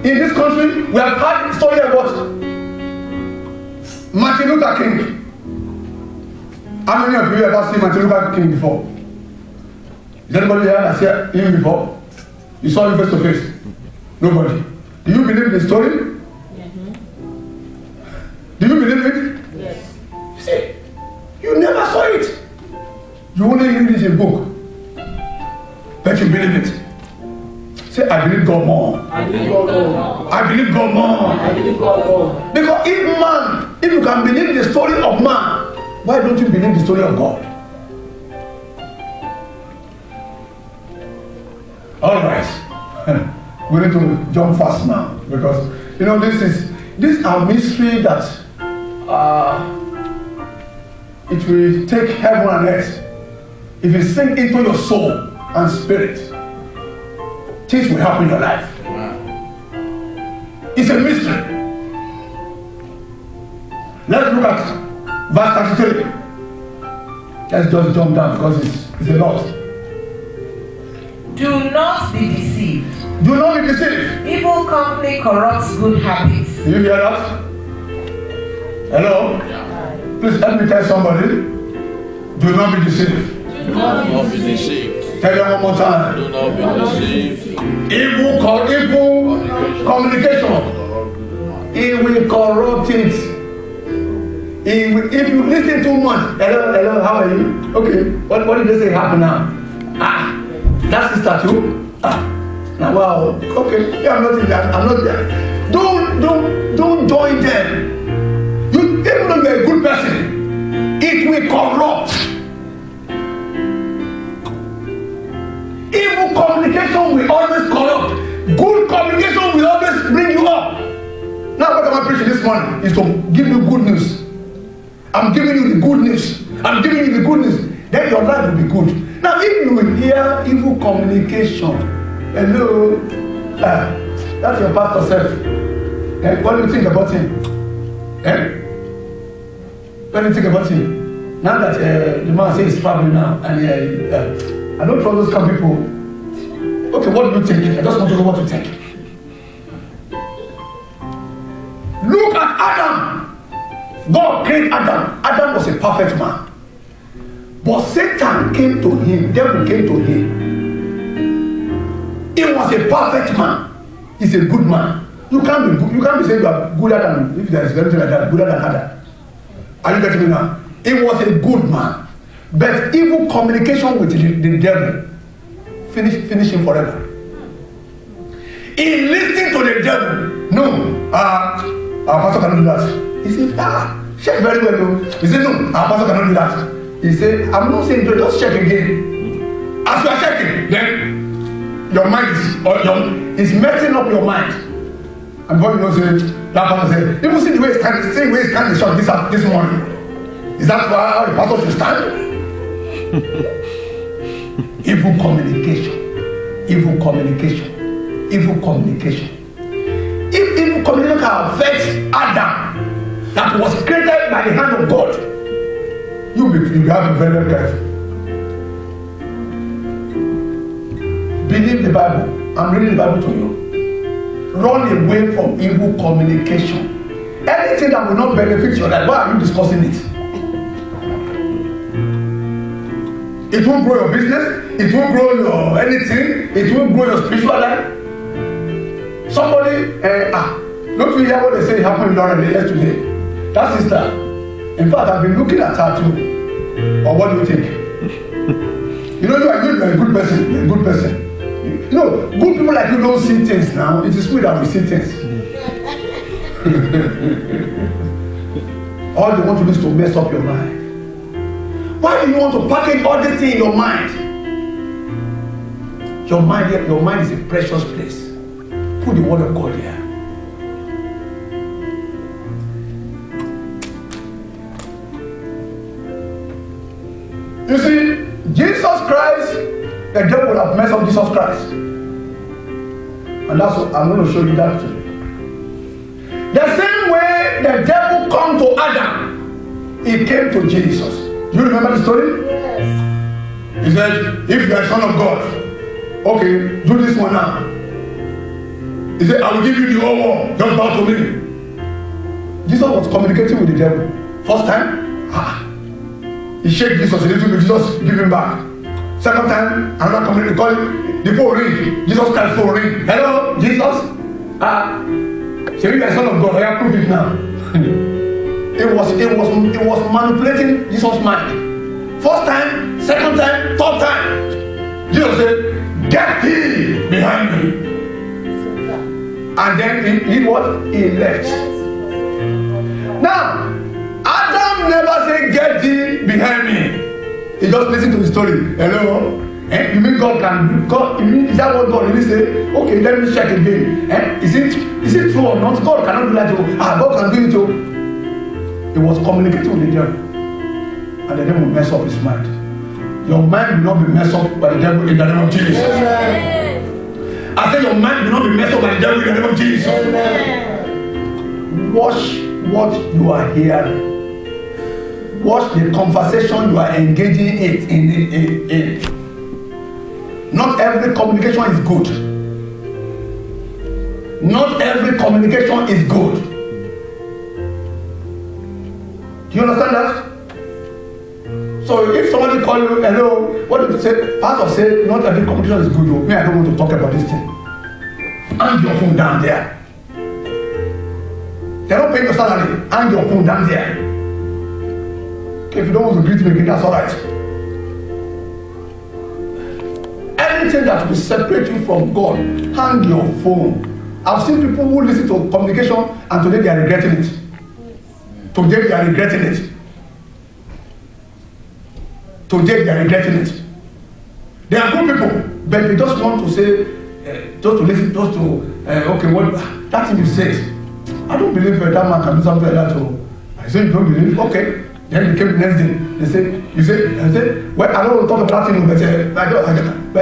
in this country, we have had story about Martin Luther King. How many of you ever seen Martin Luther King before? Is anybody here that saw him before? You saw him face to face? Nobody. Do you believe the story? Mm-hmm. Do you believe it? Yes. You see, you never saw it. You only read it in a book. But you believe it. Say, I believe God more. I believe God more. I believe God more. I believe God more. Because if you can believe the story of man, why don't you believe the story of God? All right. We need to jump fast now because this are mystery that it will take heaven and earth. If you sink into your soul and spirit, things will happen in your life. It's a mystery. Let's look at verse 33. Let's just jump down because it's a lot. Do not be deceived. Do not be deceived. Evil company corrupts good habits. Do you hear that? Hello? Please help me tell somebody. Do not be deceived. Do not be deceived. Tell them one more time. Do not be deceived. Evil communication. It will corrupt it. If you listen too much, hello, how are you? Okay, what did they say happen now? That sister too? Now wow, okay, yeah, I'm not in that, I'm not there. Don't join them. Even though you're a good person, it will corrupt. Evil communication will always corrupt. Good communication will always bring you up. Now what am I preaching this morning is to give you good news. I'm giving you the good news. I'm giving you the good news. Then your life will be good. Now if you will hear evil communication, hello, that's your pastor self. What do you think about him? What do you think about him? Now that the man says he's traveling now, and I don't trust those kind of people. Okay, what do you think? I just want to know what you think. Look at Adam. God created Adam. Adam was a perfect man. But Satan came to him. Devil came to him. He was a perfect man. He's a good man. You can't be saying you are gooder than, if there is anything like that, gooder than Adam. Are you getting me now? He was a good man. But evil communication with the devil finish him forever. He listened to the devil. No, our pastor cannot do that. He said, check very well. He said, no, our pastor cannot do that. He said, I'm not saying do, just check again. As you are checking, then your mind is messing up your mind. And God knows that pastor said, people see the way he stand the shot this morning. Is that how the pastor should stand? Evil communication. Evil communication. Evil communication. If evil communication can affect Adam, that was created by the hand of God, you have to be very, very careful. Believe the Bible. I'm reading the Bible to you. Run away from evil communication. Anything that will not benefit your life, why are you discussing it? It won't grow your business. It won't grow your anything. It won't grow your spiritual life. Somebody, don't you hear what they say happened in London yesterday? That sister, in fact, I've been looking at her too. Or what do you think? You are a good person. You're a good person. Good people like you don't see things now. It is we that we see things. All they want to do is to mess up your mind. Why do you want to package all this thing in your mind? Your mind is a precious place. Put the word of God here. You see, Jesus Christ, the devil would have messed up Jesus Christ. And that's what I'm going to show you that today. The same way the devil come to Adam, he came to Jesus. Do you remember the story? Yes. He said, if you are son of God, okay, do this one now. He said, I will give you the whole world. Just bow to me. Jesus was communicating with the devil. First time, he shake Jesus a little bit. Jesus give him back. Second time, another community call it the phone ring. Jesus Christ phone ring. Hello, Jesus. Say you are son of God. I have proved it now. It was manipulating Jesus' mind. First time, second time, third time. Jesus said, "Get thee behind me." And then he left. Now, Adam never said, "Get thee behind me." He just listened to the story. Hello? You mean God can? God? Is that what God really say? Okay, let me check again. Is it true or not? God cannot do that too. God can do it too. He was communicating with the devil, and the devil will mess up his mind. Your mind will not be messed up by the devil in the name of Jesus. Amen. I said your mind will not be messed up by the devil in the name of Jesus. Amen. Watch what you are hearing. Watch the conversation you are engaging in. Not every communication is good. Not every communication is good. Do you understand that? So if somebody call you, hello, what did you say? Pastor said, not every communication is good. Me, I don't want to talk about this thing. Hang your phone down there. They're not paying your salary. Hang your phone down there. Okay, if you don't want to greet me again, that's all right. Anything that will separate you from God, hang your phone. I've seen people who listen to communication and today they are regretting it. Today they are regretting it. Today they are regretting it. They are good people, but they just want to say, just to listen, just to, okay, what that thing you said. I don't believe that man can do something like that. So I said, you don't believe? Okay. Then they came the next day. They said, I said, well, I don't want to talk about that thing, but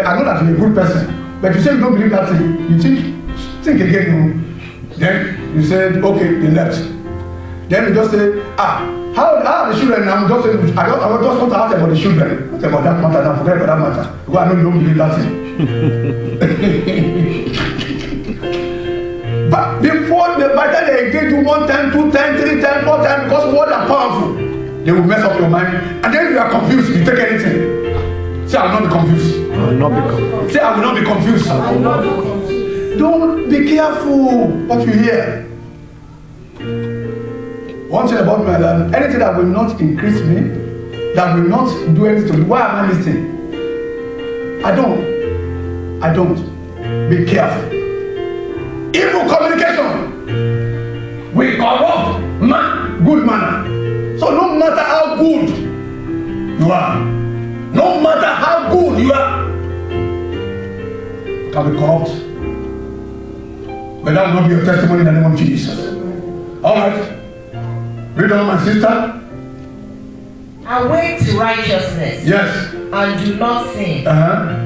I know that you're a good person. But you say you don't believe that thing. You think again. Then you said, okay, they left. Then you just say, how are the children? I just want to ask about the children. Not about that matter. Now forget about that matter. Because I know you don't believe that thing. But before by the time they engage you 1 time, 2 times, 3 times, 4 times, because words are powerful, they will mess up your mind. And then you are confused. You take anything. Say, I will not be confused. I will not be confused. Say, I will not be confused. I will not be confused. Don't be careful what you hear. One thing about my life, anything that will not increase me, that will not do anything to me, why am I listening? I don't. Be careful. Evil communication will corrupt good manner. So no matter how good you are, no matter how good you are, can be corrupt. But that will not be your testimony in the name of Jesus. All right. Read on, my sister. Awake to righteousness. Yes. And do not sin.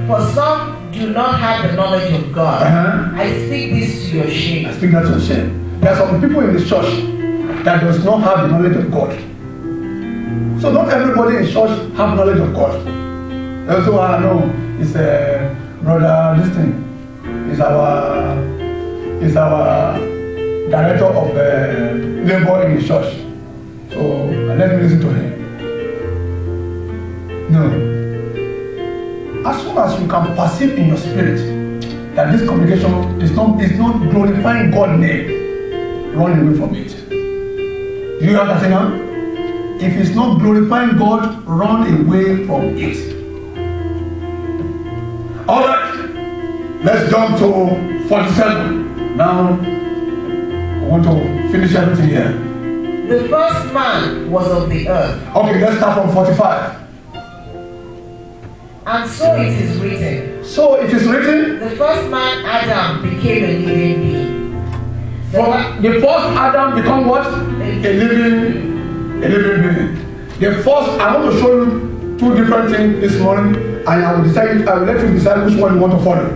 For some do not have the knowledge of God. I speak this to your shame. I speak that to your shame. There are some people in the church that does not have the knowledge of God. So not everybody in church have knowledge of God. Also, I know it's a brother. This thing is our director of labor in the church. So let me listen to him. No. As soon as you can perceive in your spirit that this communication is not glorifying God's name, run away from it. Do you understand now? If it's not glorifying God, run away from it. All right. Let's jump to 47. Now, I want to finish everything here. The first man was of the earth. Okay, let's start from 45. And so it is written. So it is written. The first man, Adam, became a living being. The first Adam become what? A living being. The first, I want to show you 2 different things this morning, and I will let you decide which one you want to follow.